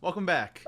Welcome back.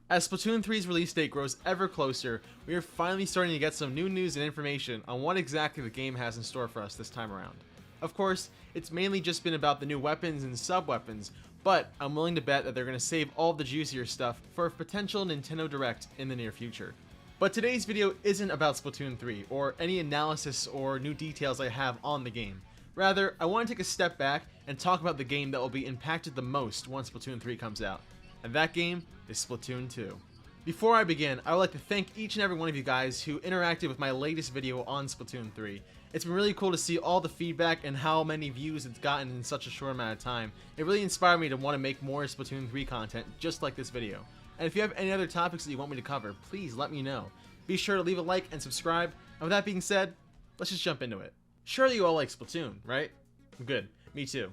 As Splatoon 3's release date grows ever closer, we are finally starting to get some new news and information on what exactly the game has in store for us this time around. Of course, it's mainly just been about the new weapons and sub-weapons, but I'm willing to bet that they're going to save all the juicier stuff for a potential Nintendo Direct in the near future. But today's video isn't about Splatoon 3, or any analysis or new details I have on the game. Rather, I want to take a step back and talk about the game that will be impacted the most once Splatoon 3 comes out. And that game is Splatoon 2. Before I begin, I would like to thank each and every one of you guys who interacted with my latest video on Splatoon 3. It's been really cool to see all the feedback and how many views it's gotten in such a short amount of time. It really inspired me to want to make more Splatoon 3 content just like this video. And if you have any other topics that you want me to cover, please let me know. Be sure to leave a like and subscribe. And with that being said, let's just jump into it. Surely you all like Splatoon, right? Good, me too.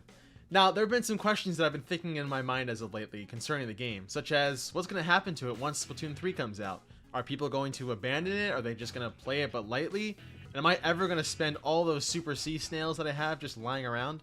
Now, there have been some questions that I've been thinking in my mind as of lately concerning the game, such as what's going to happen to it once Splatoon 3 comes out? Are people going to abandon it? Are they just going to play it but lightly? And am I ever going to spend all those super sea snails that I have just lying around?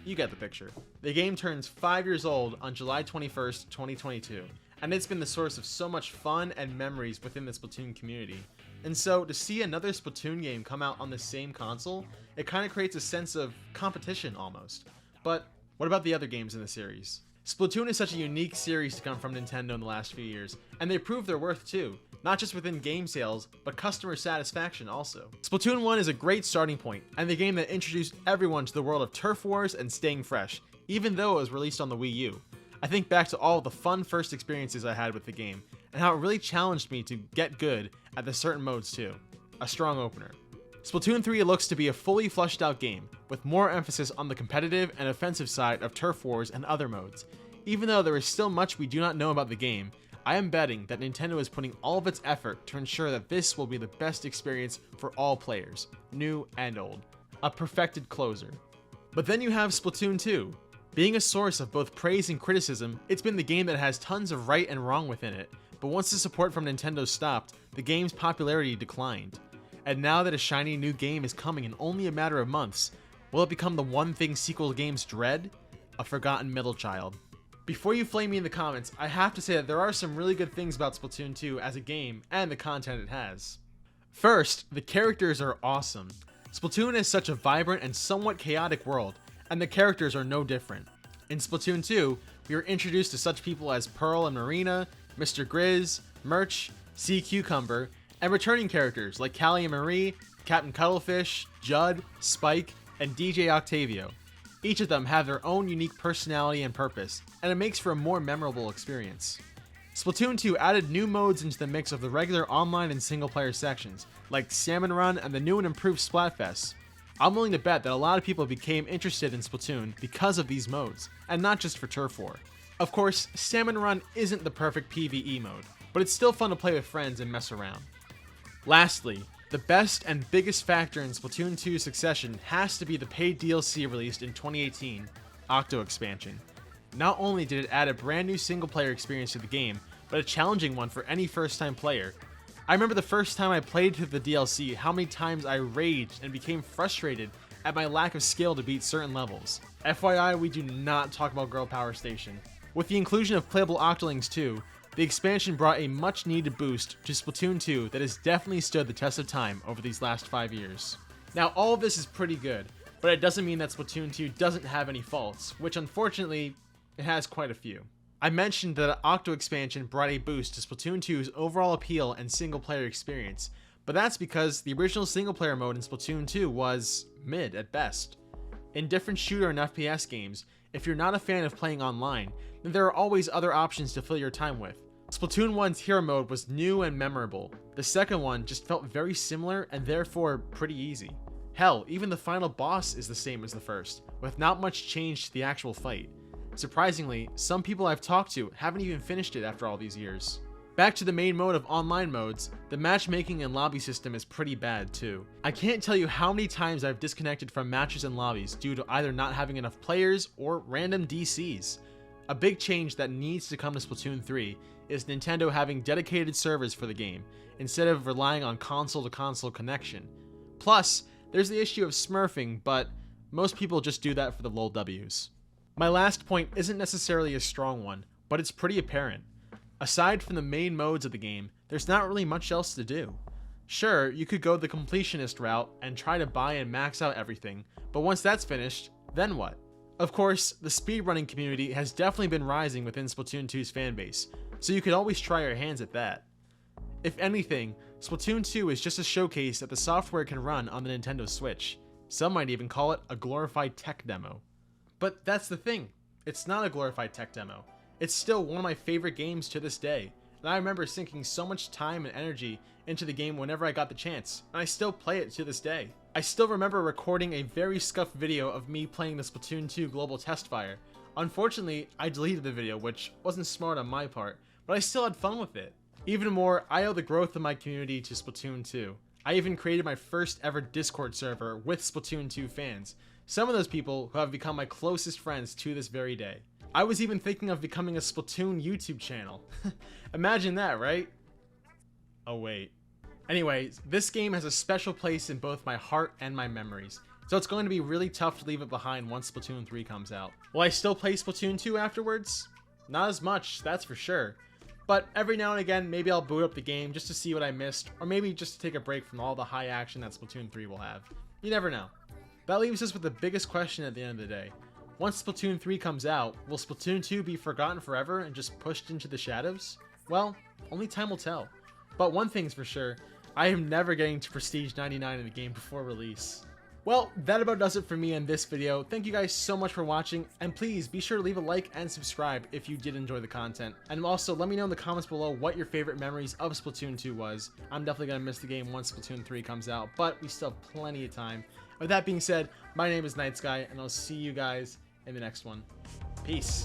You get the picture. The game turns 5 years old on July 21st, 2022, and it's been the source of so much fun and memories within the Splatoon community. And so, to see another Splatoon game come out on the same console, it kind of creates a sense of competition almost. But what about the other games in the series? Splatoon is such a unique series to come from Nintendo in the last few years, and they proved their worth too, not just within game sales, but customer satisfaction also. Splatoon 1 is a great starting point, and the game that introduced everyone to the world of turf wars and staying fresh, even though it was released on the Wii U. I think back to all the fun first experiences I had with the game, and how it really challenged me to get good at the certain modes too. A strong opener. Splatoon 3 looks to be a fully fleshed out game, with more emphasis on the competitive and offensive side of turf wars and other modes. Even though there is still much we do not know about the game, I am betting that Nintendo is putting all of its effort to ensure that this will be the best experience for all players, new and old. A perfected closer. But then you have Splatoon 2. Being a source of both praise and criticism, it's been the game that has tons of right and wrong within it, but once the support from Nintendo stopped, the game's popularity declined. And now that a shiny new game is coming in only a matter of months, will it become the one thing sequel games dread? A forgotten middle child. Before you flame me in the comments, I have to say that there are some really good things about Splatoon 2 as a game and the content it has. First, the characters are awesome. Splatoon is such a vibrant and somewhat chaotic world, and the characters are no different. In Splatoon 2, we are introduced to such people as Pearl and Marina, Mr. Grizz, Merch, Sea Cucumber, and returning characters like Callie and Marie, Captain Cuttlefish, Judd, Spike, and DJ Octavio. Each of them have their own unique personality and purpose, and it makes for a more memorable experience. Splatoon 2 added new modes into the mix of the regular online and single player sections, like Salmon Run and the new and improved Splatfest. I'm willing to bet that a lot of people became interested in Splatoon because of these modes, and not just for turf war. Of course, Salmon Run isn't the perfect PvE mode, but it's still fun to play with friends and mess around. Lastly, the best and biggest factor in Splatoon 2's succession has to be the paid DLC released in 2018, Octo Expansion. Not only did it add a brand new single player experience to the game, but a challenging one for any first time player. I remember the first time I played through the DLC, how many times I raged and became frustrated at my lack of skill to beat certain levels. FYI, we do not talk about Girl Power Station. With the inclusion of playable Octolings too, the expansion brought a much needed boost to Splatoon 2 that has definitely stood the test of time over these last 5 years. Now, all of this is pretty good, but it doesn't mean that Splatoon 2 doesn't have any faults, which unfortunately, it has quite a few. I mentioned that Octo Expansion brought a boost to Splatoon 2's overall appeal and single player experience, but that's because the original single player mode in Splatoon 2 was mid at best. In different shooter and FPS games, if you're not a fan of playing online, then there are always other options to fill your time with. Splatoon 1's hero mode was new and memorable. The second one just felt very similar and therefore pretty easy. Hell, even the final boss is the same as the first, with not much change to the actual fight. Surprisingly, some people I've talked to haven't even finished it after all these years. Back to the main mode of online modes, the matchmaking and lobby system is pretty bad too. I can't tell you how many times I've disconnected from matches and lobbies due to either not having enough players or random DCs. A big change that needs to come to Splatoon 3 is Nintendo having dedicated servers for the game, instead of relying on console-to-console connection. Plus, there's the issue of smurfing, but most people just do that for the lol Ws. My last point isn't necessarily a strong one, but it's pretty apparent. Aside from the main modes of the game, there's not really much else to do. Sure, you could go the completionist route and try to buy and max out everything, but once that's finished, then what? Of course, the speedrunning community has definitely been rising within Splatoon 2's fanbase, so you could always try your hands at that. If anything, Splatoon 2 is just a showcase that the software can run on the Nintendo Switch. Some might even call it a glorified tech demo. But that's the thing, it's not a glorified tech demo. It's still one of my favorite games to this day, and I remember sinking so much time and energy into the game whenever I got the chance, and I still play it to this day. I still remember recording a very scuffed video of me playing the Splatoon 2 Global Test Fire. Unfortunately, I deleted the video, which wasn't smart on my part, but I still had fun with it. Even more, I owe the growth of my community to Splatoon 2. I even created my first ever Discord server with Splatoon 2 fans, some of those people who have become my closest friends to this very day. I was even thinking of becoming a Splatoon YouTube channel. Imagine that, right? Oh wait. Anyways, this game has a special place in both my heart and my memories, so it's going to be really tough to leave it behind once Splatoon 3 comes out. Will I still play Splatoon 2 afterwards? Not as much, that's for sure. But every now and again, maybe I'll boot up the game just to see what I missed, or maybe just to take a break from all the high action that Splatoon 3 will have. You never know. That leaves us with the biggest question at the end of the day. Once Splatoon 3 comes out, will Splatoon 2 be forgotten forever and just pushed into the shadows? Well, only time will tell. But one thing's for sure, I am never getting to Prestige 99 in the game before release. Well, that about does it for me in this video. Thank you guys so much for watching, and please be sure to leave a like and subscribe if you did enjoy the content. And also, let me know in the comments below what your favorite memories of Splatoon 2 was. I'm definitely going to miss the game once Splatoon 3 comes out, but we still have plenty of time. With that being said, my name is KnightSky, and I'll see you guys in the next one. Peace.